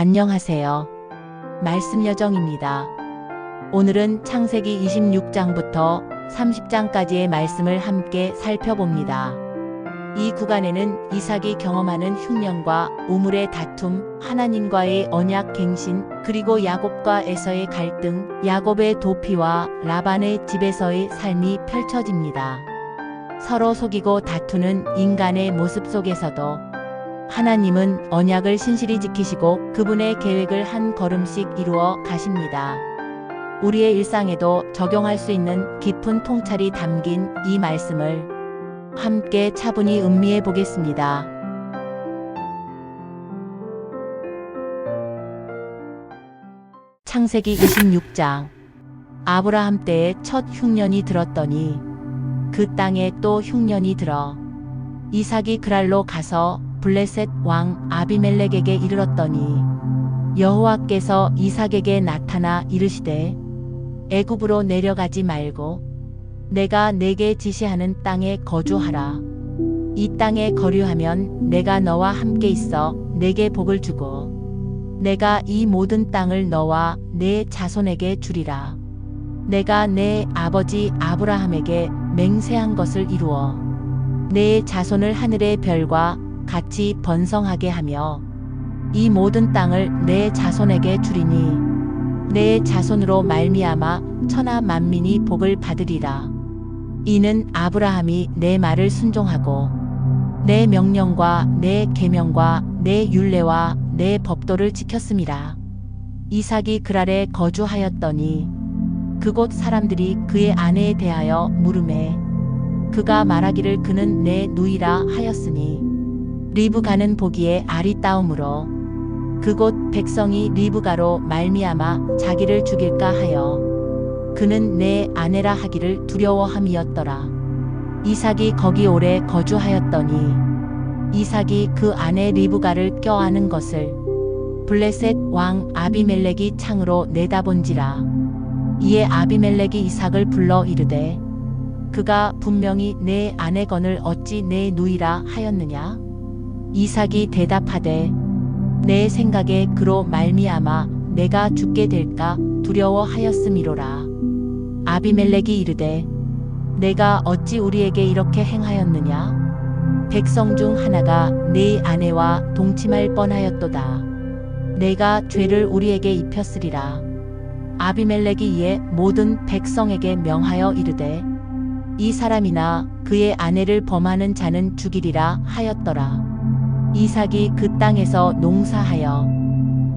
안녕하세요. 말씀 여정입니다. 오늘은 창세기 26장부터 30장까지의 말씀을 함께 살펴봅니다. 이 구간에는 이삭이 경험하는 흉년과 우물의 다툼, 하나님과의 언약 갱신, 그리고 야곱과 에서의 갈등, 야곱의 도피와 라반의 집에서의 삶이 펼쳐집니다. 서로 속이고 다투는 인간의 모습 속에서도 하나님은 언약을 신실히 지키시고 그분의 계획을 한 걸음씩 이루어 가십니다. 우리의 일상에도 적용할 수 있는 깊은 통찰이 담긴 이 말씀을 함께 차분히 음미해 보겠습니다. 창세기 26장. 아브라함 때에 첫 흉년이 들었더니 그 땅에 또 흉년이 들어 이삭이 그랄로 가서 블레셋 왕 아비멜렉에게 이르렀더니 여호와께서 이삭에게 나타나 이르시되 애굽으로 내려가지 말고 내가 내게 지시하는 땅에 거주하라. 이 땅에 거류하면 내가 너와 함께 있어 내게 복을 주고 내가 이 모든 땅을 너와 내 자손에게 주리라. 내가 내 아버지 아브라함에게 맹세한 것을 이루어 내 자손을 하늘의 별과 같이 번성하게 하며 이 모든 땅을 내 자손에게 주리니 내 자손으로 말미암아 천하 만민이 복을 받으리라. 이는 아브라함이 내 말을 순종하고 내 명령과 내 계명과 내 율례와 내 법도를 지켰음이라. 이삭이 그랄에 거주하였더니 그곳 사람들이 그의 아내에 대하여 물으매 그가 말하기를 그는 내 누이라 하였으니 리브가는 보기에 아리따움으로 그곳 백성이 리브가로 말미암아 자기를 죽일까 하여 그는 내 아내라 하기를 두려워함이었더라. 이삭이 거기 오래 거주하였더니 이삭이 그 아내 리브가를 껴안은 것을 블레셋 왕 아비멜렉이 창으로 내다본지라. 이에 아비멜렉이 이삭을 불러 이르되 그가 분명히 내 아내건을 어찌 내 누이라 하였느냐? 이삭이 대답하되 내 생각에 그로 말미암아 내가 죽게 될까 두려워하였음이로라. 아비멜렉이 이르되 내가 어찌 우리에게 이렇게 행하였느냐? 백성 중 하나가 네 아내와 동침할 뻔하였도다. 내가 죄를 우리에게 입혔으리라. 아비멜렉이 이에 모든 백성에게 명하여 이르되 이 사람이나 그의 아내를 범하는 자는 죽이리라 하였더라. 이삭이 그 땅에서 농사하여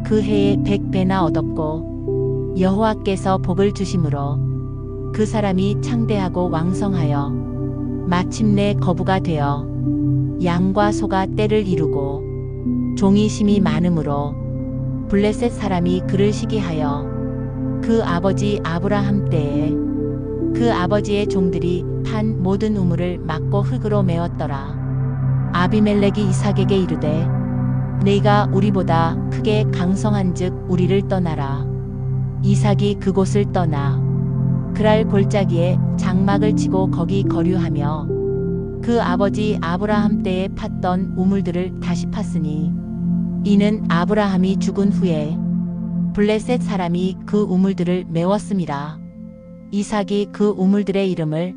그 해에 100배나 얻었고 여호와께서 복을 주심으로 그 사람이 창대하고 왕성하여 마침내 거부가 되어 양과 소가 떼를 이루고 종이 심이 많으므로 블레셋 사람이 그를 시기하여 그 아버지 아브라함 때에 그 아버지의 종들이 판 모든 우물을 막고 흙으로 메웠더라. 아비멜렉이 이삭에게 이르되 네가 우리보다 크게 강성한즉 우리를 떠나라. 이삭이 그곳을 떠나 그랄 골짜기에 장막을 치고 거기 거류하며 그 아버지 아브라함 때에 팠던 우물들을 다시 팠으니 이는 아브라함이 죽은 후에 블레셋 사람이 그 우물들을 메웠음이라. 이삭이 그 우물들의 이름을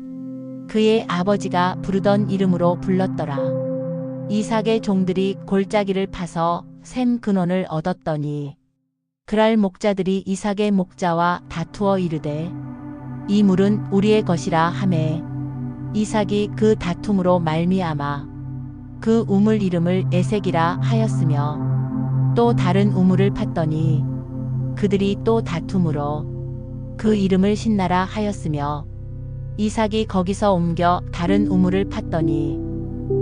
그의 아버지가 부르던 이름으로 불렀더라. 이삭의 종들이 골짜기를 파서 샘 근원을 얻었더니 그랄 목자들이 이삭의 목자와 다투어 이르되 이 물은 우리의 것이라 하매 이삭이 그 다툼으로 말미암아 그 우물 이름을 에색이라 하였으며 또 다른 우물을 팠더니 그들이 또 다툼으로 그 이름을 신나라 하였으며 이삭이 거기서 옮겨 다른 우물을 팠더니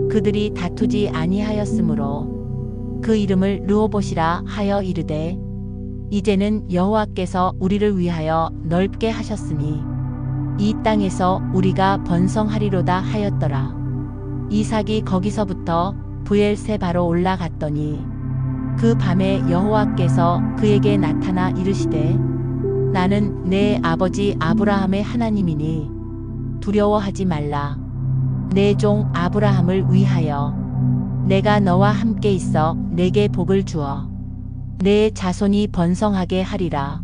그들이 다투지 아니하였으므로 그 이름을 르호봇이라 하여 이르되 이제는 여호와께서 우리를 위하여 넓게 하셨으니 이 땅에서 우리가 번성하리로다 하였더라. 이삭이 거기서부터 브엘세바로 올라갔더니 그 밤에 여호와께서 그에게 나타나 이르시되 나는 내 아버지 아브라함의 하나님이니 두려워하지 말라. 내 종 아브라함을 위하여 내가 너와 함께 있어 내게 복을 주어 내 자손이 번성하게 하리라.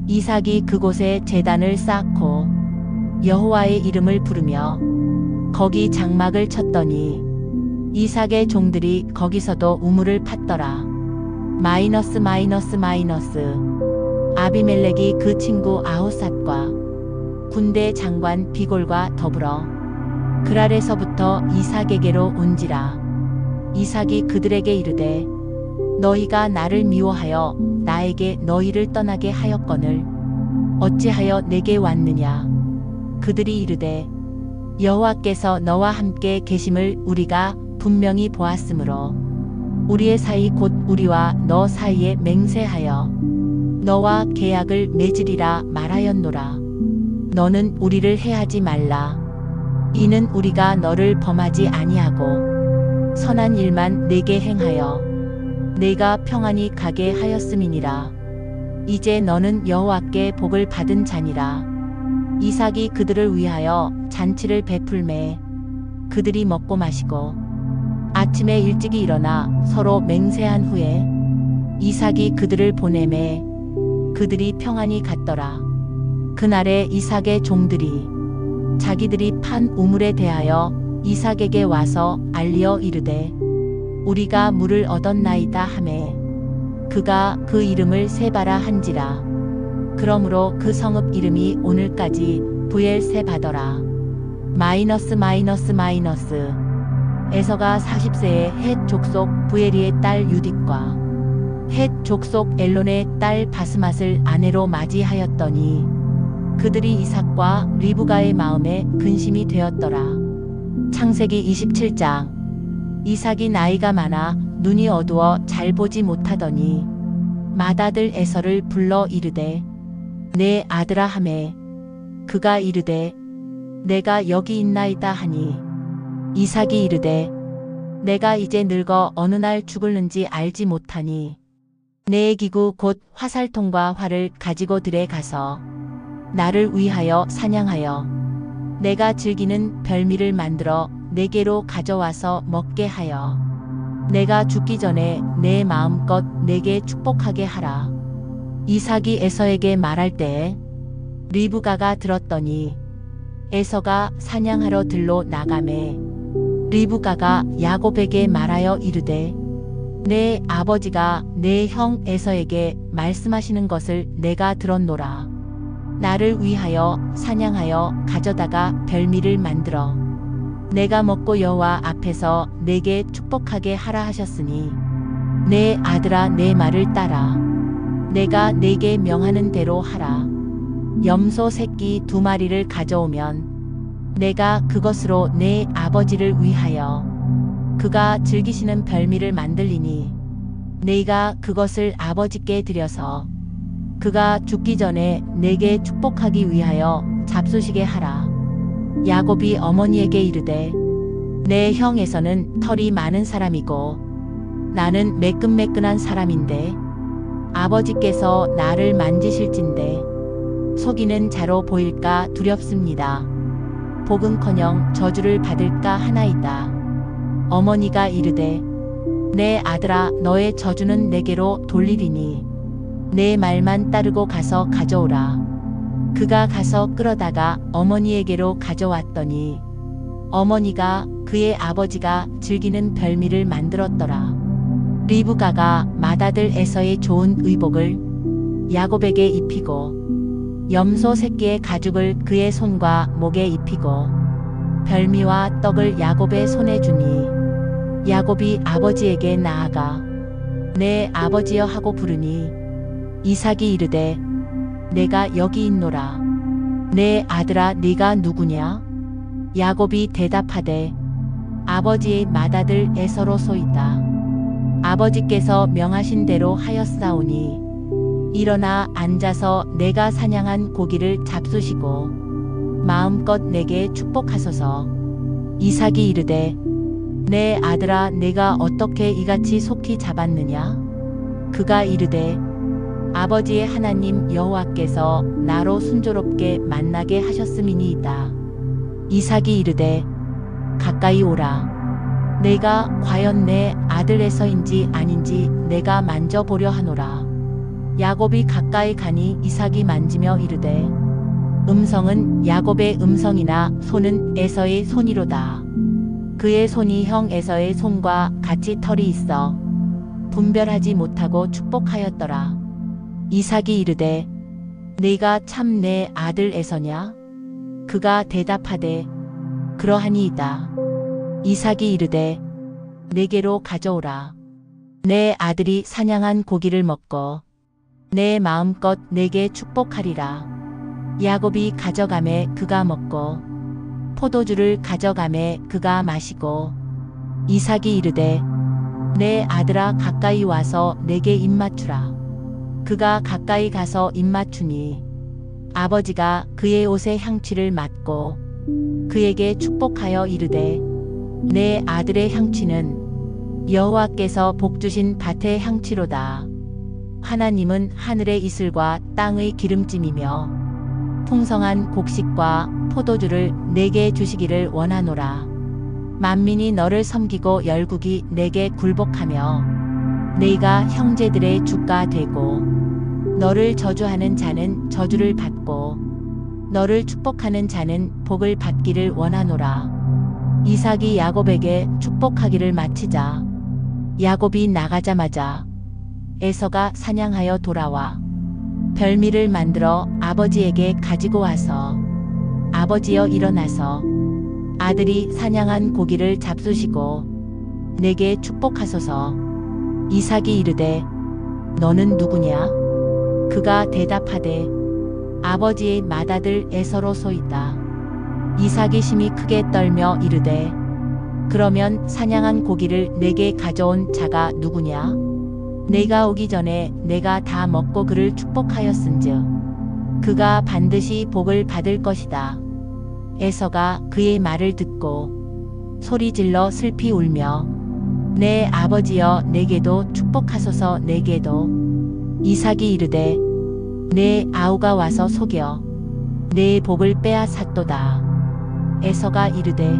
이삭이 그곳에 제단을 쌓고 여호와의 이름을 부르며 거기 장막을 쳤더니 이삭의 종들이 거기서도 우물을 팠더라. 마이너스. 아비멜렉이 그 친구 아호삿과 군대 장관 비골과 더불어 그랄에서부터 이삭에게로 온지라. 이삭이 그들에게 이르되 너희가 나를 미워하여 나에게 너희를 떠나게 하였거늘 어찌하여 내게 왔느냐. 그들이 이르되 여호와께서 너와 함께 계심을 우리가 분명히 보았으므로 우리의 사이 곧 우리와 너 사이에 맹세하여 너와 계약을 맺으리라 말하였노라. 너는 우리를 해하지 말라. 이는 우리가 너를 범하지 아니하고 선한 일만 내게 행하여 내가 평안히 가게 하였음이니라. 이제 너는 여호와께 복을 받은 자니라. 이삭이 그들을 위하여 잔치를 베풀매 그들이 먹고 마시고 아침에 일찍이 일어나 서로 맹세한 후에 이삭이 그들을 보내매 그들이 평안히 갔더라. 그날에 이삭의 종들이 자기들이 판 우물에 대하여 이삭에게 와서 알리어 이르되 우리가 물을 얻었나이다 하매 그가 그 이름을 세바라 한지라. 그러므로 그 성읍 이름이 오늘까지 부엘세바더라. 마이너스. 에서가 40세에 헷 족속 부에리의 딸 유딧과 헷 족속 엘론의 딸 바스맛을 아내로 맞이하였더니 그들이 이삭과 리브가의 마음에 근심이 되었더라. 창세기 27장. 이삭이 나이가 많아 눈이 어두워 잘 보지 못하더니 맏아들 에서를 불러 이르되 내 아들아 하매 그가 이르되 내가 여기 있나이다 하니 이삭이 이르되 내가 이제 늙어 어느 날 죽을는지 알지 못하니 내 기구 곧 화살통과 활을 가지고 들에 가서 나를 위하여 사냥하여 내가 즐기는 별미를 만들어 내게로 가져와서 먹게 하여 내가 죽기 전에 내 마음껏 내게 축복하게 하라. 이삭이 에서에게 말할 때에 리브가가 들었더니 에서가 사냥하러 들로 나가매 리브가가 야곱에게 말하여 이르되 내 아버지가 내 형 에서에게 말씀하시는 것을 내가 들었노라. 나를 위하여 사냥하여 가져다가 별미를 만들어 내가 먹고 여호와 앞에서 내게 축복하게 하라 하셨으니 내 아들아 내 말을 따라 내가 내게 명하는 대로 하라. 염소 새끼 2마리를 가져오면 내가 그것으로 내 아버지를 위하여 그가 즐기시는 별미를 만들리니 네가 그것을 아버지께 드려서 그가 죽기 전에 내게 축복하기 위하여 잡수시게 하라. 야곱이 어머니에게 이르되 내 형에서는 털이 많은 사람이고 나는 매끈매끈한 사람인데 아버지께서 나를 만지실진데 속이는 자로 보일까 두렵습니다. 복은커녕 저주를 받을까 하나이다. 어머니가 이르되 내 아들아 너의 저주는 내게로 돌리리니 내 말만 따르고 가서 가져오라. 그가 가서 끌어다가 어머니에게로 가져왔더니 어머니가 그의 아버지가 즐기는 별미를 만들었더라. 리브가가 맏아들 에서의 좋은 의복을 야곱에게 입히고 염소 새끼의 가죽을 그의 손과 목에 입히고 별미와 떡을 야곱의 손에 주니 야곱이 아버지에게 나아가 내 아버지여 하고 부르니 이삭이 이르되 내가 여기 있노라. 내 아들아 네가 누구냐? 야곱이 대답하되 아버지의 맏아들 에서로소이다. 아버지께서 명하신 대로 하였사오니 일어나 앉아서 내가 사냥한 고기를 잡수시고 마음껏 내게 축복하소서. 이삭이 이르되 내 아들아 내가 어떻게 이같이 속히 잡았느냐? 그가 이르되 아버지의 하나님 여호와께서 나로 순조롭게 만나게 하셨음이니이다. 이삭이 이르되 가까이 오라. 내가 과연 내 아들 에서인지 아닌지 내가 만져보려 하노라. 야곱이 가까이 가니 이삭이 만지며 이르되 음성은 야곱의 음성이나 손은 에서의 손이로다. 그의 손이 형 에서의 손과 같이 털이 있어 분별하지 못하고 축복하였더라. 이삭이 이르되 네가 참 내 아들 에서냐? 그가 대답하되 그러하니이다. 이삭이 이르되 내게로 가져오라. 내 아들이 사냥한 고기를 먹고 내 마음껏 내게 축복하리라. 야곱이 가져가매 그가 먹고 포도주를 가져가매 그가 마시고 이삭이 이르되 내 아들아 가까이 와서 내게 입맞추라. 그가 가까이 가서 입맞추니 아버지가 그의 옷에 향취를 맡고 그에게 축복하여 이르되 내 아들의 향취는 여호와께서 복주신 밭의 향취로다. 하나님은 하늘의 이슬과 땅의 기름짐이며 풍성한 곡식과 포도주를 내게 주시기를 원하노라. 만민이 너를 섬기고 열국이 내게 굴복하며 네가 형제들의 주가 되고 너를 저주하는 자는 저주를 받고 너를 축복하는 자는 복을 받기를 원하노라. 이삭이 야곱에게 축복하기를 마치자 야곱이 나가자마자 에서가 사냥하여 돌아와 별미를 만들어 아버지에게 가지고 와서 아버지여 일어나서 아들이 사냥한 고기를 잡수시고 내게 축복하소서. 이삭이 이르되 너는 누구냐? 그가 대답하되 아버지의 맏아들 에서로소이다. 이삭이 심히 크게 떨며 이르되 그러면 사냥한 고기를 내게 가져온 자가 누구냐? 내가 오기 전에 내가 다 먹고 그를 축복하였은즉 그가 반드시 복을 받을 것이다. 에서가 그의 말을 듣고 소리질러 슬피 울며 내 아버지여 내게도 축복하소서. 내게도. 이삭이 이르되 내 아우가 와서 속여 내 복을 빼앗았도다. 에서가 이르되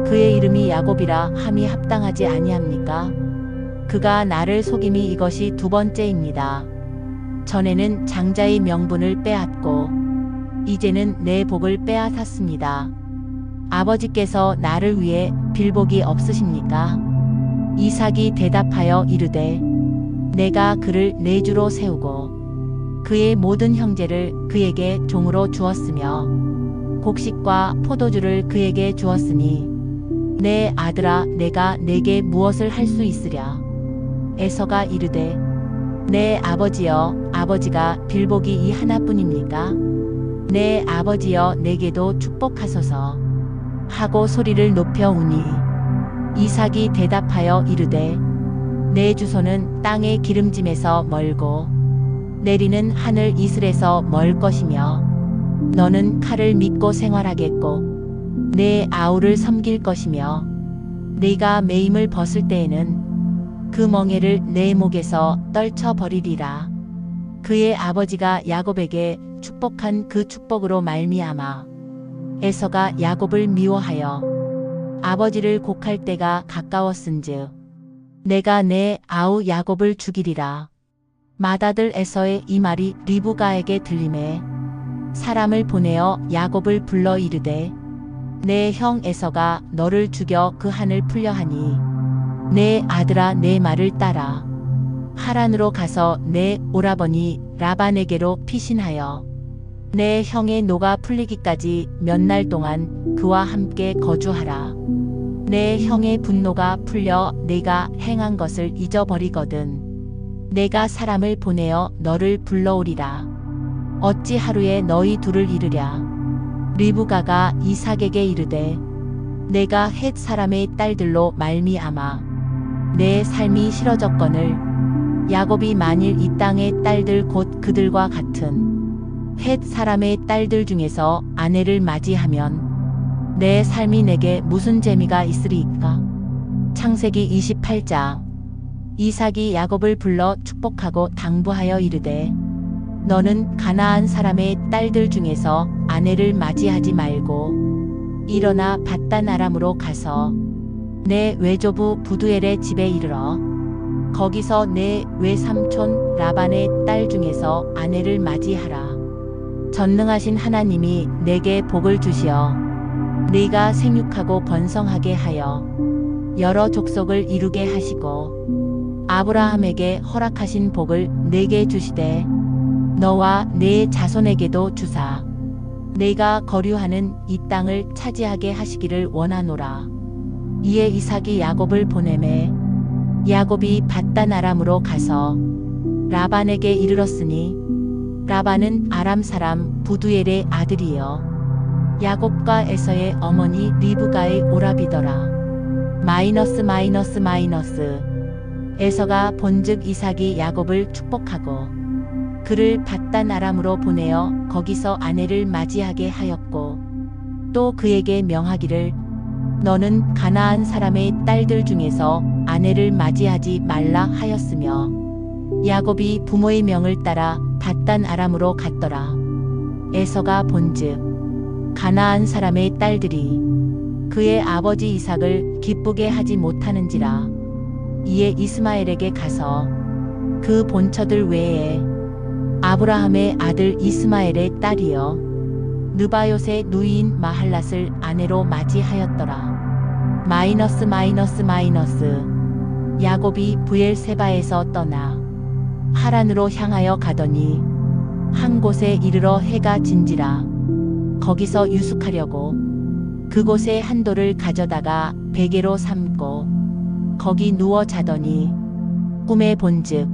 그의 이름이 야곱이라 함이 합당하지 아니합니까? 그가 나를 속임이 이것이 두 번째입니다. 전에는 장자의 명분을 빼앗고 이제는 내 복을 빼앗았습니다. 아버지께서 나를 위해 빌복이 없으십니까? 이삭이 대답하여 이르되 내가 그를 내 주로 세우고 그의 모든 형제를 그에게 종으로 주었으며 곡식과 포도주를 그에게 주었으니 내 아들아 내가 내게 무엇을 할 수 있으랴? 에서가 이르되 내 아버지여 아버지가 빌복이 이 하나뿐입니까? 내 아버지여 내게도 축복하소서 하고 소리를 높여 우니 이삭이 대답하여 이르되 내 주소는 땅의 기름짐에서 멀고 내리는 하늘 이슬에서 멀 것이며 너는 칼을 믿고 생활하겠고 내 아우를 섬길 것이며 네가 매임을 벗을 때에는 그 멍에를 내 목에서 떨쳐 버리리라. 그의 아버지가 야곱에게 축복한 그 축복으로 말미암아 에서가 야곱을 미워하여 아버지를 곡할 때가 가까웠은즉 내가 내 아우 야곱을 죽이리라. 맏아들 에서의 이 말이 리브가에게 들리매 사람을 보내어 야곱을 불러 이르되 내 형 에서가 너를 죽여 그 한을 풀려 하니 내 아들아 내 말을 따라 하란으로 가서 내 오라버니 라반에게로 피신하여 내 형의 노가 풀리기까지 몇 날 동안 그와 함께 거주하라. 내 형의 분노가 풀려 네가 행한 것을 잊어버리거든 내가 사람을 보내어 너를 불러오리라. 어찌 하루에 너희 둘을 이르랴? 리브가가 이삭에게 이르되 내가 헷 사람의 딸들로 말미암아 내 삶이 싫어졌거늘 야곱이 만일 이 땅의 딸들 곧 그들과 같은 헷 사람의 딸들 중에서 아내를 맞이하면 내 삶이 내게 무슨 재미가 있으리이까? 창세기 28장. 이삭이 야곱을 불러 축복하고 당부하여 이르되 너는 가나안 사람의 딸들 중에서 아내를 맞이하지 말고 일어나 밧단 아람으로 가서 내 외조부 부두엘의 집에 이르러 거기서 내 외삼촌 라반의 딸 중에서 아내를 맞이하라. 전능하신 하나님이 내게 복을 주시어 네가 생육하고 번성하게 하여 여러 족속을 이루게 하시고 아브라함에게 허락하신 복을 내게 주시되 너와 네 자손에게도 주사 내가 거류하는 이 땅을 차지하게 하시기를 원하노라. 이에 이삭이 야곱을 보내매 야곱이 밧단 아람으로 가서 라반에게 이르렀으니 라반은 아람 사람 부두엘의 아들이요 야곱과 에서의 어머니 리브가의 오라비더라. 에서가 본즉 이삭이 야곱을 축복하고 그를 밧단 아람으로 보내어 거기서 아내를 맞이하게 하였고 또 그에게 명하기를 너는 가나안 사람의 딸들 중에서 아내를 맞이하지 말라 하였으며 야곱이 부모의 명을 따라 밧단 아람으로 갔더라. 에서가 본즉 가나안 사람의 딸들이 그의 아버지 이삭을 기쁘게 하지 못하는지라. 이에 이스마엘에게 가서 그 본처들 외에 아브라함의 아들 이스마엘의 딸이여 느바요의 누이인 마할랏을 아내로 맞이하였더라. 야곱이 브엘세바에서 떠나 하란으로 향하여 가더니 한 곳에 이르러 해가 진지라. 거기서 유숙하려고 그곳에 한 돌을 가져다가 베개로 삼고 거기 누워 자더니 꿈에 본즉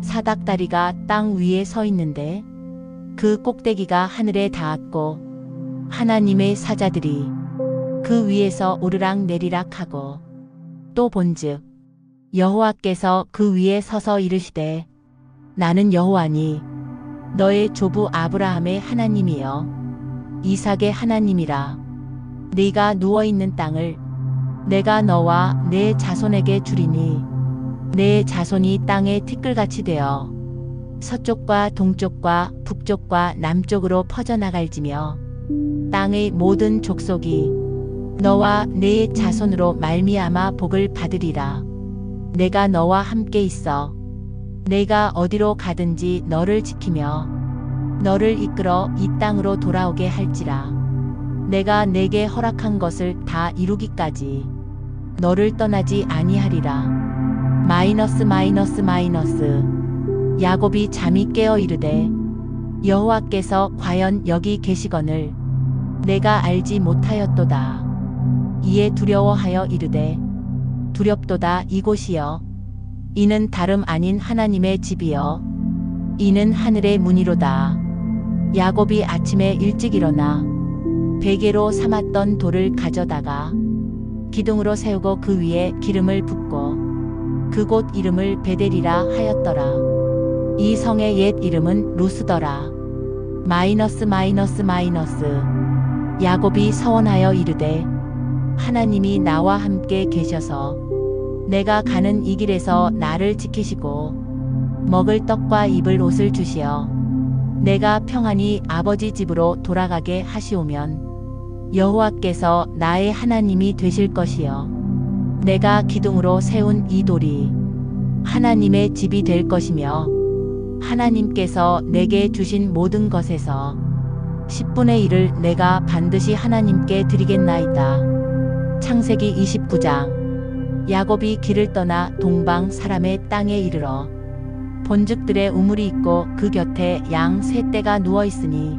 사닥다리가 땅 위에 서 있는데 그 꼭대기가 하늘에 닿았고 하나님의 사자들이 그 위에서 오르락 내리락 하고 또 본즉 여호와께서 그 위에 서서 이르시되 나는 여호와니 너의 조부 아브라함의 하나님이여 이삭의 하나님이라. 네가 누워있는 땅을 내가 너와 내 자손에게 주리니 내 자손이 땅의 티끌같이 되어 서쪽과 동쪽과 북쪽과 남쪽으로 퍼져나갈지며 땅의 모든 족속이 너와 내 자손으로 말미암아 복을 받으리라. 내가 너와 함께 있어 내가 어디로 가든지 너를 지키며 너를 이끌어 이 땅으로 돌아오게 할지라. 내가 내게 허락한 것을 다 이루기까지 너를 떠나지 아니하리라. 야곱이 잠이 깨어 이르되 여호와께서 과연 여기 계시거늘 내가 알지 못하였도다. 이에 두려워하여 이르되 두렵도다 이곳이여 이는 다름 아닌 하나님의 집이여 이는 하늘의 문이로다. 야곱이 아침에 일찍 일어나 베개로 삼았던 돌을 가져다가 기둥으로 세우고 그 위에 기름을 붓고 그곳 이름을 베델이라 하였더라. 이 성의 옛 이름은 루스더라. 야곱이 서원하여 이르되 하나님이 나와 함께 계셔서 내가 가는 이 길에서 나를 지키시고 먹을 떡과 입을 옷을 주시어 내가 평안히 아버지 집으로 돌아가게 하시오면 여호와께서 나의 하나님이 되실 것이요 내가 기둥으로 세운 이 돌이 하나님의 집이 될 것이며 하나님께서 내게 주신 모든 것에서 10분의 1을 내가 반드시 하나님께 드리겠나이다. 창세기 29장. 야곱이 길을 떠나 동방 사람의 땅에 이르러 본즉들의 우물이 있고 그 곁에 양 세 떼가 누워 있으니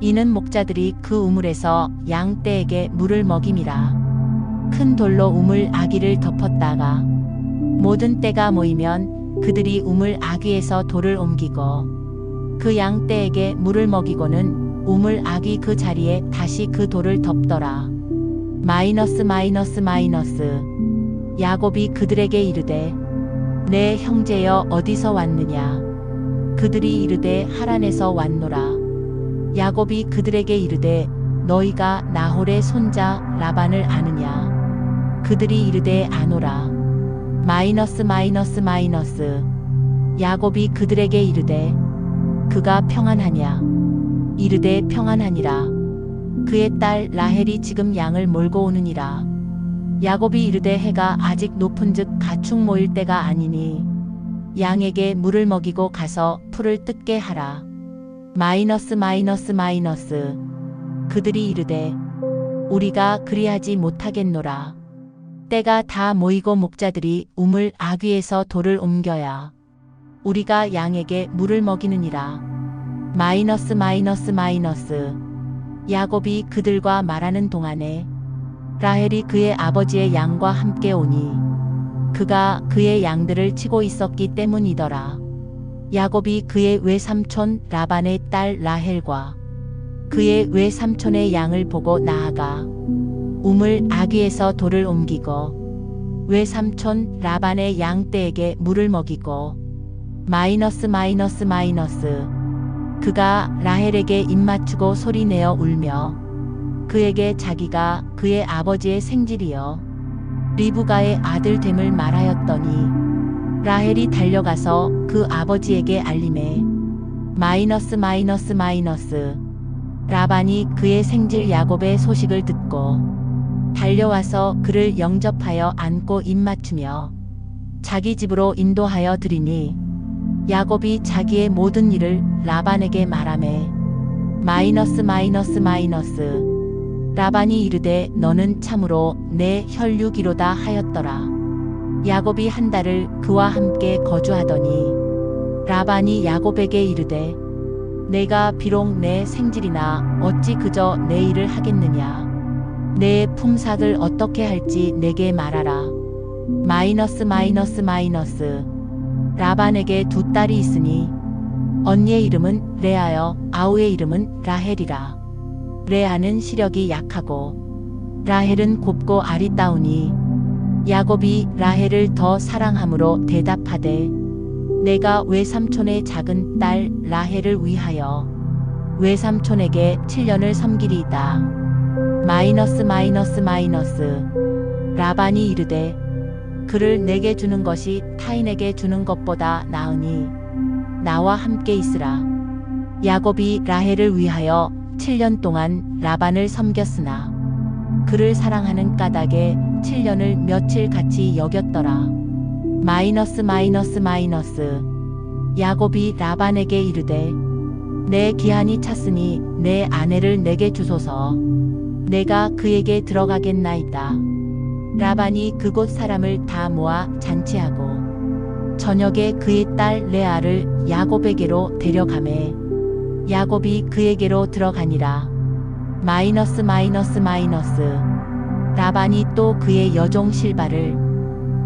이는 목자들이 그 우물에서 양 떼에게 물을 먹임이라. 큰 돌로 우물 아귀를 덮었다가 모든 떼가 모이면 그들이 우물 아귀에서 돌을 옮기고 그 양 떼에게 물을 먹이고는 우물 아귀 그 자리에 다시 그 돌을 덮더라. 야곱이 그들에게 이르되 내 형제여 어디서 왔느냐. 그들이 이르되 하란에서 왔노라. 야곱이 그들에게 이르되 너희가 나홀의 손자 라반을 아느냐. 그들이 이르되 아노라. 야곱이 그들에게 이르되 그가 평안하냐. 이르되 평안하니라. 그의 딸 라헬이 지금 양을 몰고 오느니라. 야곱이 이르되 해가 아직 높은즉 가축 모일 때가 아니니 양에게 물을 먹이고 가서 풀을 뜯게 하라. 마이너스. 그들이 이르되 우리가 그리하지 못하겠노라. 때가 다 모이고 목자들이 우물 아귀에서 돌을 옮겨야 우리가 양에게 물을 먹이느니라. 마이너스. 야곱이 그들과 말하는 동안에 라헬이 그의 아버지의 양과 함께 오니 그가 그의 양들을 치고 있었기 때문이더라. 야곱이 그의 외삼촌 라반의 딸 라헬과 그의 외삼촌의 양을 보고 나아가 우물 아귀에서 돌을 옮기고 외삼촌 라반의 양떼에게 물을 먹이고 마이너스. 그가 라헬에게 입맞추고 소리내어 울며 그에게 자기가 그의 아버지의 생질이여 리브가의 아들 됨을 말하였더니 라헬이 달려가서 그 아버지에게 알림해 마이너스. 라반이 그의 생질 야곱의 소식을 듣고 달려와서 그를 영접하여 안고 입맞추며 자기 집으로 인도하여 드리니 야곱이 자기의 모든 일을 라반에게 말하매 마이너스. 라반이 이르되 너는 참으로 내 혈육이로다 하였더라. 야곱이 한 달을 그와 함께 거주하더니 라반이 야곱에게 이르되 내가 비록 내 생질이나 어찌 그저 내 일을 하겠느냐. 내 품삯을 어떻게 할지 내게 말하라. 마이너스. 라반에게 두 딸이 있으니 언니의 이름은 레아여 아우의 이름은 라헬이라. 레아는 시력이 약하고 라헬은 곱고 아리따우니 야곱이 라헬을 더 사랑함으로 대답하되 내가 외삼촌의 작은 딸 라헬을 위하여 외삼촌에게 7년을 섬기리이다. 마이너스. 라반이 이르되 그를 내게 주는 것이 타인에게 주는 것보다 나으니 나와 함께 있으라. 야곱이 라헬을 위하여 7년 동안 라반을 섬겼으나 그를 사랑하는 까닭에 7년을 며칠 같이 여겼더라. 마이너스. 야곱이 라반에게 이르되 내 기한이 찼으니 내 아내를 내게 주소서. 내가 그에게 들어가겠나이다. 라반이 그곳 사람을 다 모아 잔치하고 저녁에 그의 딸 레아를 야곱에게로 데려가매 야곱이 그에게로 들어가니라. 마이너스. 라반이 또 그의 여종 실바를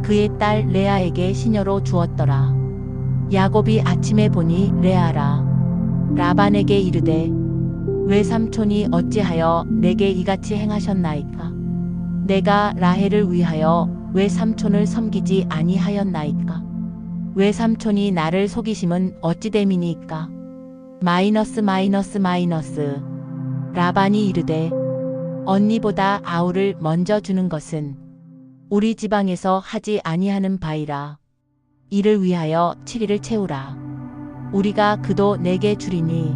그의 딸 레아에게 시녀로 주었더라. 야곱이 아침에 보니 레아라. 라반에게 이르되 외삼촌이 어찌하여 내게 이같이 행하셨나이까. 내가 라헬을 위하여 외삼촌을 섬기지 아니하였나이까. 외삼촌이 나를 속이심은 어찌 됨이니까. 마이너스. 라반이 이르되 언니보다 아우를 먼저 주는 것은 우리 지방에서 하지 아니하는 바이라. 이를 위하여 7일을 채우라. 우리가 그도 내게 주리니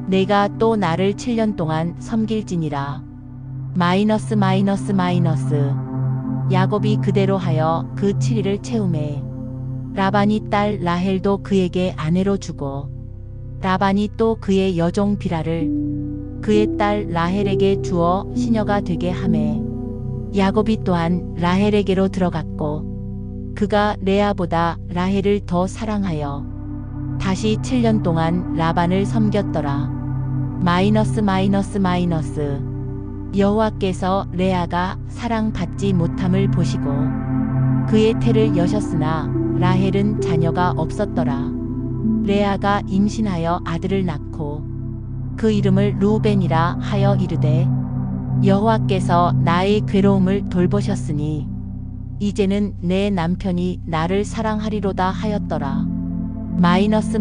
내가 또 나를 7년 동안 섬길지니라. 마이너스. 야곱이 그대로 하여 그 7일을 채우매 라반이 딸 라헬도 그에게 아내로 주고 라반이 또 그의 여종 비라를 그의 딸 라헬에게 주어 시녀가 되게 하매 야곱이 또한 라헬에게로 들어갔고 그가 레아보다 라헬을 더 사랑하여 다시 7년 동안 라반을 섬겼더라. 마이너스. 여호와께서 레아가 사랑받지 못함을 보시고 그의 태를 여셨으나 라헬은 자녀가 없었더라. 레아가 임신하여 아들을 낳고 그 이름을 루벤이라 하여 이르되 여호와께서 나의 괴로움을 돌보셨으니 이제는 내 남편이 나를 사랑하리로다 하였더라. 마이너스.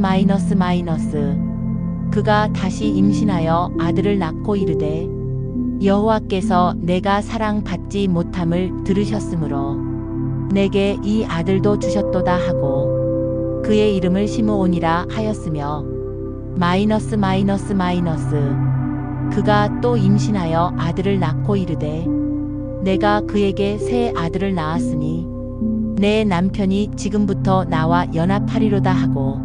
그가 다시 임신하여 아들을 낳고 이르되 여호와께서 내가 사랑받지 못함을 들으셨으므로 내게 이 아들도 주셨도다 하고 그의 이름을 시므온이라 하였으며 마이너스. 그가 또 임신하여 아들을 낳고 이르되 내가 그에게 새 아들을 낳았으니 내 남편이 지금부터 나와 연합하리로다 하고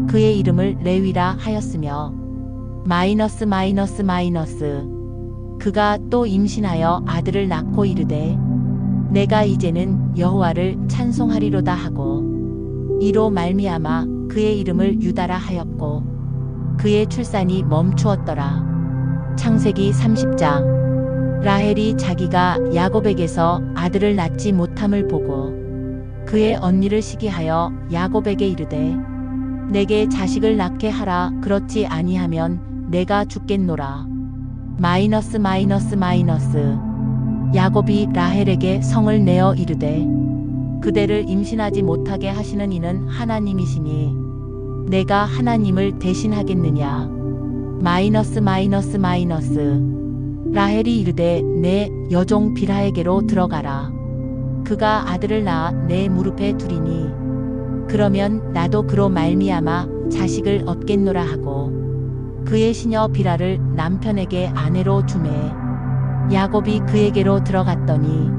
그의 이름을 레위라 하였으며 그가 또 임신하여 아들을 낳고 이르되 내가 이제는 여호와를 찬송하리로다 하고 이로 말미암아 그의 이름을 유다라 하였고 그의 출산이 멈추었더라. 창세기 30장. 라헬이 자기가 야곱에게서 아들을 낳지 못함을 보고 그의 언니를 시기하여 야곱에게 이르되 내게 자식을 낳게 하라. 그렇지 아니하면 내가 죽겠노라. 야곱이 라헬에게 성을 내어 이르되 그대를 임신하지 못하게 하시는 이는 하나님이시니 내가 하나님을 대신하겠느냐. 라헬이 이르되 내 여종 빌하에게로 들어가라. 그가 아들을 낳아 내 무릎에 두리니 그러면 나도 그로 말미암아 자식을 얻겠노라 하고 그의 시녀 빌하를 남편에게 아내로 주매 야곱이 그에게로 들어갔더니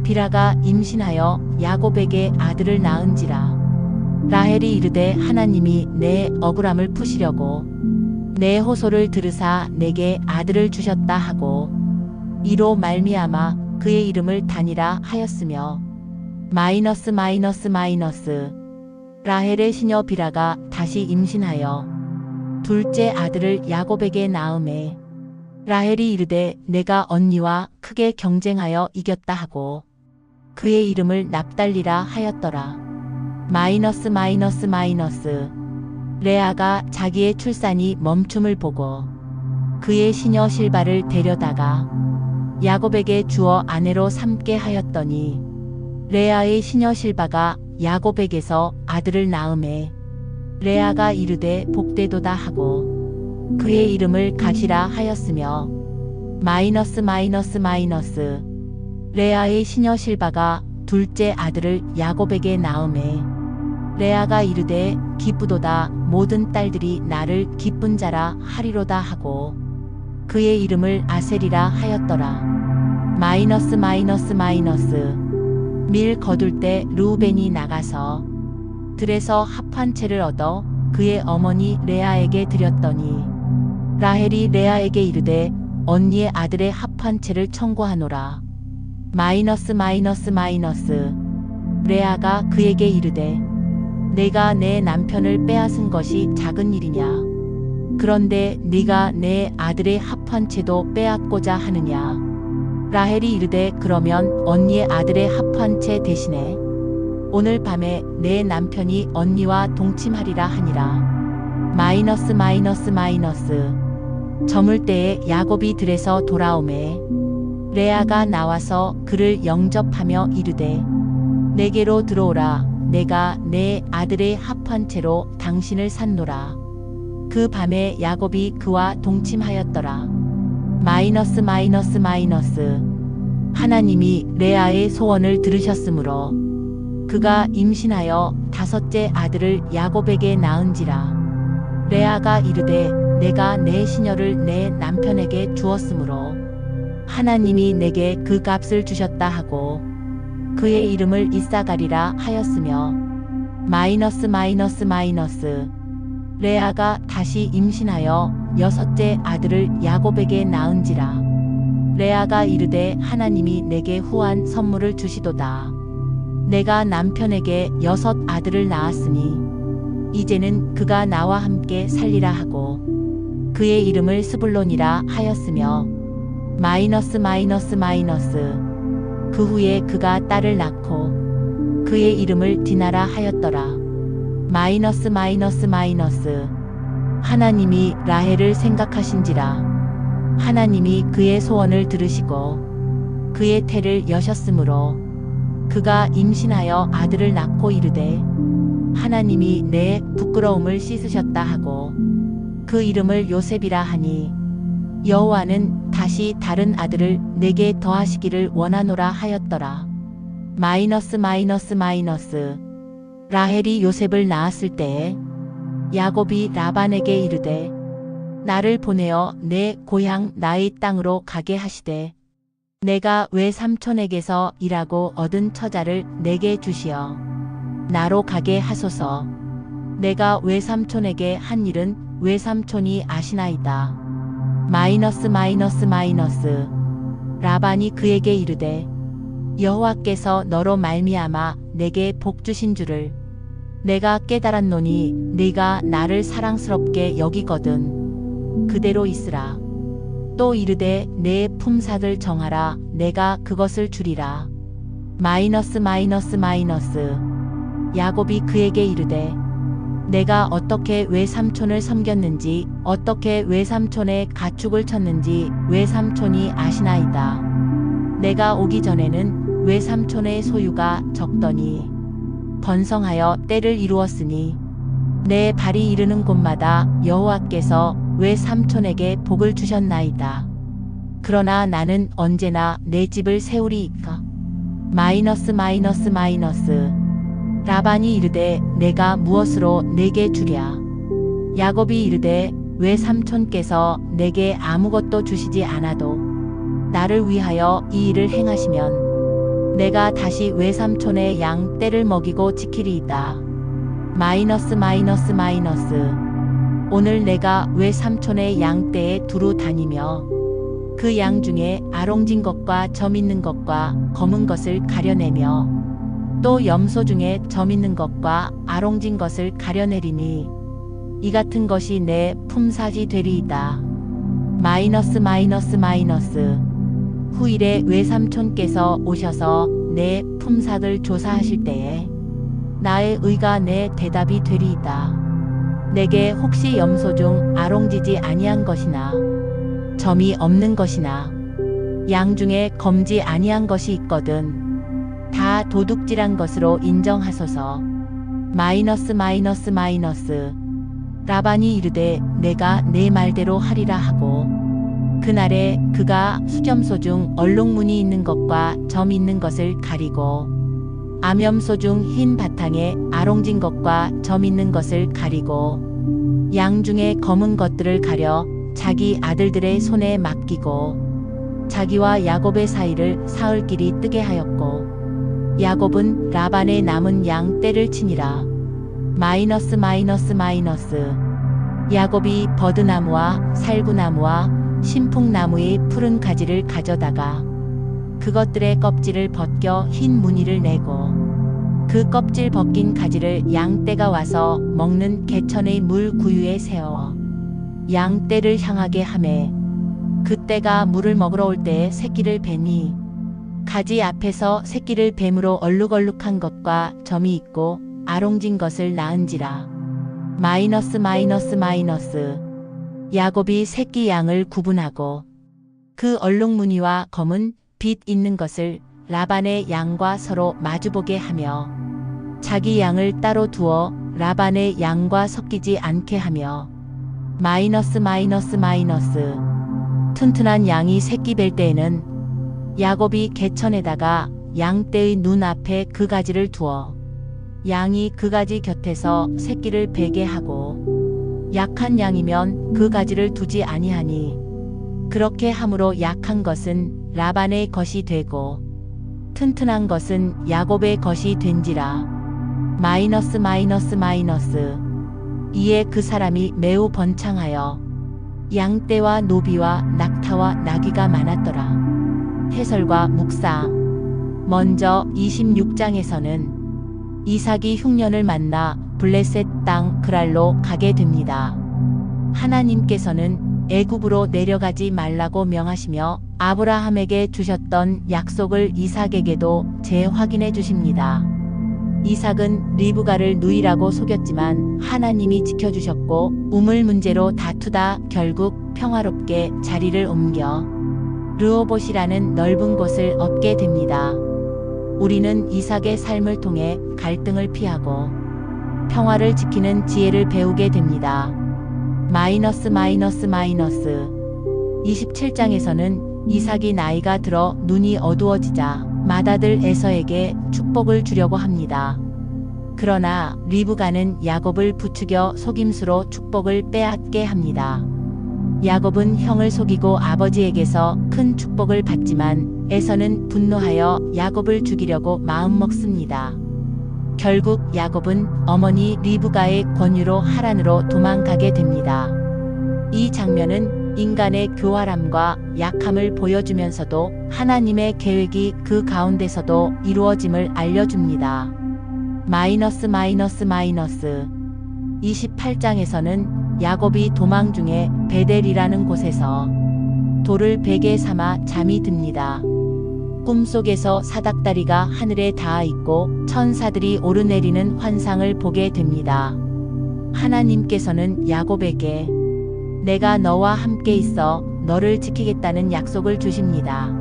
빌하가 임신하여 야곱에게 아들을 낳은지라. 라헬이 이르되 하나님이 내 억울함을 푸시려고 내 호소를 들으사 내게 아들을 주셨다 하고 이로 말미암아 그의 이름을 다니라 하였으며 라헬의 시녀 빌하가 다시 임신하여 둘째 아들을 야곱에게 낳음에 라헬이 이르되 내가 언니와 크게 경쟁하여 이겼다 하고 그의 이름을 납달리라 하였더라. 레아가 자기의 출산이 멈춤을 보고 그의 시녀 실바를 데려다가 야곱에게 주어 아내로 삼게 하였더니 레아의 시녀 실바가 야곱에게서 아들을 낳음에 레아가 이르되 복되도다 하고 그의 이름을 가시라 하였으며 레아의 시녀 실바가 둘째 아들을 야곱에게 낳음에 레아가 이르되 기쁘도다. 모든 딸들이 나를 기쁜 자라 하리로다 하고 그의 이름을 아셀이라 하였더라. 밀 거둘 때 르우벤이 나가서 들에서 합 한 채를 얻어 그의 어머니 레아에게 드렸더니 라헬이 레아에게 이르되 언니의 아들의 합 한 채를 청구하노라. 레아가 그에게 이르되 내가 내 남편을 빼앗은 것이 작은 일이냐. 그런데 네가 내 아들의 합 한 채도 빼앗고자 하느냐. 라헬이 이르되 그러면 언니의 아들의 합 한 채 대신에 오늘 밤에 내 남편이 언니와 동침하리라 하니라. 저물 때에 야곱이 들에서 돌아오매 레아가 나와서 그를 영접하며 이르되 내게로 들어오라. 내가 내 아들의 합 한 채로 당신을 샀노라. 그 밤에 야곱이 그와 동침하였더라. 하나님이 레아의 소원을 들으셨으므로 그가 임신하여 다섯째 아들을 야곱에게 낳은지라. 레아가 이르되 내가 내 시녀를 내 남편에게 주었으므로 하나님이 내게 그 값을 주셨다 하고 그의 이름을 이사가리라 하였으며 레아가 다시 임신하여 여섯째 아들을 야곱에게 낳은지라. 레아가 이르되 하나님이 내게 후한 선물을 주시도다. 내가 남편에게 여섯 아들을 낳았으니 이제는 그가 나와 함께 살리라 하고 그의 이름을 스불론이라 하였으며 그 후에 그가 딸을 낳고 그의 이름을 디나라 하였더라. 하나님이 라헬을 생각하신지라. 하나님이 그의 소원을 들으시고 그의 태를 여셨으므로 그가 임신하여 아들을 낳고 이르되 하나님이 내 부끄러움을 씻으셨다 하고 그 이름을 요셉이라 하니 여호와는 다시 다른 아들을 내게 더하시기를 원하노라 하였더라. 라헬이 요셉을 낳았을 때에 야곱이 라반에게 이르되 나를 보내어 내 고향 나의 땅으로 가게 하시되 내가 외삼촌에게서 일하고 얻은 처자를 내게 주시어 나로 가게 하소서. 내가 외삼촌에게 한 일은 외삼촌이 아시나이다. 마이너스. 라반이 그에게 이르되 여호와께서 너로 말미암아 내게 복 주신 줄을 내가 깨달았노니 네가 나를 사랑스럽게 여기거든 그대로 있으라. 또 이르되 내 품삯을 정하라. 내가 그것을 주리라. 마이너스. 야곱이 그에게 이르되 내가 어떻게 외삼촌을 섬겼는지 어떻게 외삼촌의 가축을 쳤는지 외삼촌이 아시나이다. 내가 오기 전에는 외삼촌의 소유가 적더니 번성하여 때를 이루었으니 내 발이 이르는 곳마다 여호와께서 외삼촌에게 복을 주셨나이다. 그러나 나는 언제나 내 집을 세우리이까. 마이너스. 라반이 이르되 내가 무엇으로 내게 주랴. 야곱이 이르되 외삼촌께서 내게 아무것도 주시지 않아도 나를 위하여 이 일을 행하시면 내가 다시 외삼촌의 양 떼를 먹이고 지키리이다. 마이너스. 오늘 내가 외삼촌의 양 떼에 두루 다니며 그 양 중에 아롱진 것과 점 있는 것과 검은 것을 가려내며 또 염소 중에 점 있는 것과 아롱진 것을 가려내리니 이 같은 것이 내 품삯이 되리이다. 마이너스. 후일에 외삼촌께서 오셔서 내 품삯을 조사하실 때에 나의 의가 내 대답이 되리이다. 내게 혹시 염소 중 아롱지지 아니한 것이나 점이 없는 것이나 양 중에 검지 아니한 것이 있거든 다 도둑질한 것으로 인정하소서. 마이너스. 라반이 이르되 내가 내 말대로 하리라 하고 그날에 그가 수점소 중 얼룩무늬 있는 것과 점 있는 것을 가리고 암염소 중 흰 바탕에 아롱진 것과 점 있는 것을 가리고 양 중에 검은 것들을 가려 자기 아들들의 손에 맡기고 자기와 야곱의 사이를 사흘길이 뜨게 하였고 야곱은 라반의 남은 양 떼를 치니라. 마이너스. 야곱이 버드나무와 살구나무와 신풍나무의 푸른 가지를 가져다가 그것들의 껍질을 벗겨 흰 무늬를 내고 그 껍질 벗긴 가지를 양 떼가 와서 먹는 개천의 물 구유에 세워 양 떼를 향하게 하매 그 떼가 물을 먹으러 올 때에 새끼를 베니 가지 앞에서 새끼를 뱀으로 얼룩얼룩한 것과 점이 있고 아롱진 것을 낳은지라. 마이너스. 야곱이 새끼 양을 구분하고 그 얼룩무늬와 검은 빛 있는 것을 라반의 양과 서로 마주보게 하며 자기 양을 따로 두어 라반의 양과 섞이지 않게 하며 마이너스. 튼튼한 양이 새끼 뵐 때에는 야곱이 개천에다가 양떼의 눈앞에 그 가지를 두어 양이 그 가지 곁에서 새끼를 베게 하고 약한 양이면 그 가지를 두지 아니하니 그렇게 함으로 약한 것은 라반의 것이 되고 튼튼한 것은 야곱의 것이 된지라. 마이너스. 이에 그 사람이 매우 번창하여 양떼와 노비와 낙타와 나귀가 많았더라. 해설과 묵상. 먼저 26장에서는 이삭이 흉년을 만나 블레셋 땅 그랄로 가게 됩니다. 하나님께서는 애굽으로 내려가지 말라고 명하시며 아브라함에게 주셨던 약속을 이삭에게도 재확인해 주십니다. 이삭은 리브가를 누이라고 속였지만 하나님이 지켜주셨고 우물 문제로 다투다 결국 평화롭게 자리를 옮겨 르호봇이라는 넓은 곳을 얻게 됩니다. 우리는 이삭의 삶을 통해 갈등을 피하고 평화를 지키는 지혜를 배우게 됩니다. 마이너스. 27장에서는 이삭이 나이가 들어 눈이 어두워지자 맏아들 에서에게 축복을 주려고 합니다. 그러나 리브가는 야곱을 부추겨 속임수로 축복을 빼앗게 합니다. 야곱은 형을 속이고 아버지에게서 큰 축복을 받지만 에서는 분노하여 야곱을 죽이려고 마음먹습니다. 결국 야곱은 어머니 리브가의 권유로 하란으로 도망가게 됩니다. 이 장면은 인간의 교활함과 약함을 보여주면서도 하나님의 계획이 그 가운데서도 이루어짐을 알려줍니다. 28장에서는 야곱이 도망 중에 베델이라는 곳에서 돌을 베개 삼아 잠이 듭니다. 꿈속에서 사닥다리가 하늘에 닿아 있고 천사들이 오르내리는 환상을 보게 됩니다. 하나님께서는 야곱에게 내가 너와 함께 있어 너를 지키겠다는 약속을 주십니다.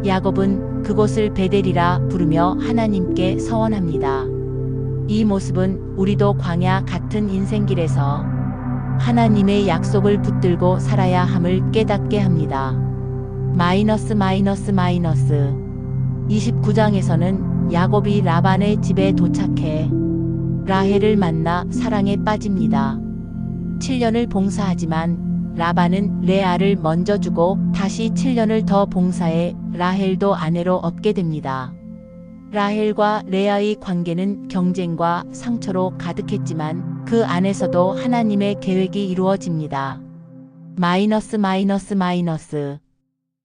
야곱은 그곳을 베델이라 부르며 하나님께 서원합니다. 이 모습은 우리도 광야 같은 인생길에서 하나님의 약속을 붙들고 살아야 함을 깨닫게 합니다. 29장에서는 야곱이 라반의 집에 도착해 라헬을 만나 사랑에 빠집니다. 7년을 봉사하지만 라반은 레아를 먼저 주고 다시 7년을 더 봉사해 라헬도 아내로 얻게 됩니다. 라헬과 레아의 관계는 경쟁과 상처로 가득했지만 그 안에서도 하나님의 계획이 이루어집니다.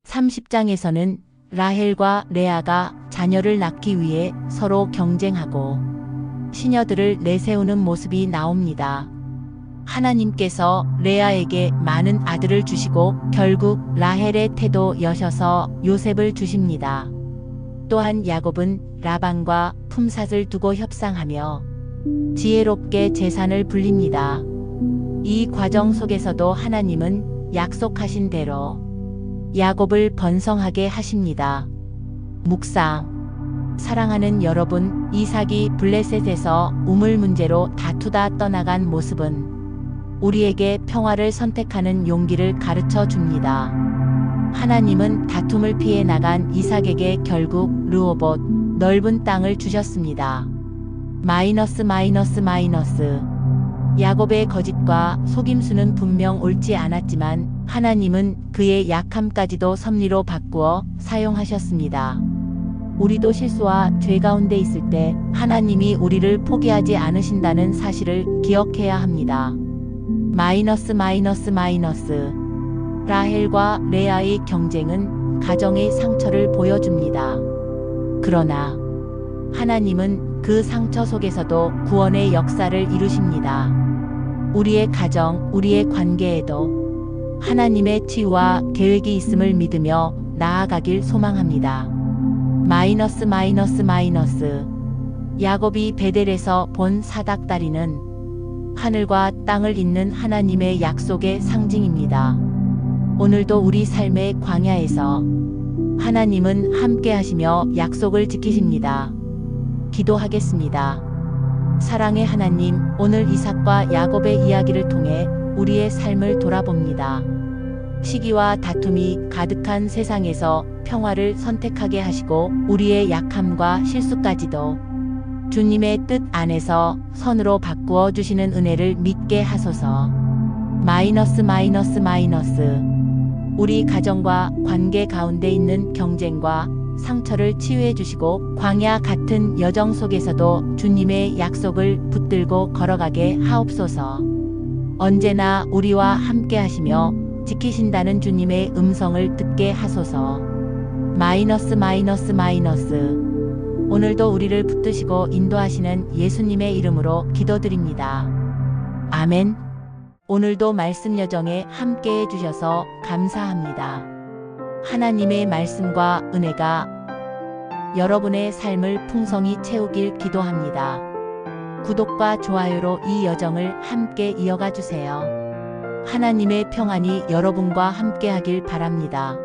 30장에서는 라헬과 레아가 자녀를 낳기 위해 서로 경쟁하고 시녀들을 내세우는 모습이 나옵니다. 하나님께서 레아에게 많은 아들을 주시고 결국 라헬의 태도 여셔서 요셉을 주십니다. 또한 야곱은 라반과 품삯을 두고 협상하며 지혜롭게 재산을 불립니다. 이 과정 속에서도 하나님은 약속하신 대로 야곱을 번성하게 하십니다. 묵상. 사랑하는 여러분, 이삭이 블레셋에서 우물 문제로 다투다 떠나간 모습은 우리에게 평화를 선택하는 용기를 가르쳐 줍니다. 하나님은 다툼을 피해 나간 이삭에게 결국 르호봇, 넓은 땅을 주셨습니다. 야곱의 거짓과 속임수는 분명 옳지 않았지만 하나님은 그의 약함까지도 섭리로 바꾸어 사용하셨습니다. 우리도 실수와 죄 가운데 있을 때 하나님이 우리를 포기하지 않으신다는 사실을 기억해야 합니다. 라헬과 레아의 경쟁은 가정의 상처를 보여줍니다. 그러나 하나님은 그 상처 속에서도 구원의 역사를 이루십니다. 우리의 가정, 우리의 관계에도 하나님의 치유와 계획이 있음을 믿으며 나아가길 소망합니다. 야곱이 베델에서 본 사닥다리는 하늘과 땅을 잇는 하나님의 약속의 상징입니다. 오늘도 우리 삶의 광야에서 하나님은 함께 하시며 약속을 지키십니다. 기도하겠습니다. 사랑의 하나님, 오늘 이삭과 야곱의 이야기를 통해 우리의 삶을 돌아봅니다. 시기와 다툼이 가득한 세상에서 평화를 선택하게 하시고 우리의 약함과 실수까지도 주님의 뜻 안에서 선으로 바꾸어 주시는 은혜를 믿게 하소서. 우리 가정과 관계 가운데 있는 경쟁과 상처를 치유해 주시고 광야 같은 여정 속에서도 주님의 약속을 붙들고 걸어가게 하옵소서. 언제나 우리와 함께 하시며 지키신다는 주님의 음성을 듣게 하소서. 오늘도 우리를 붙드시고 인도하시는 예수님의 이름으로 기도드립니다. 아멘. 오늘도 말씀 여정에 함께 해주셔서 감사합니다. 하나님의 말씀과 은혜가 여러분의 삶을 풍성히 채우길 기도합니다. 구독과 좋아요로 이 여정을 함께 이어가 주세요. 하나님의 평안이 여러분과 함께 하길 바랍니다.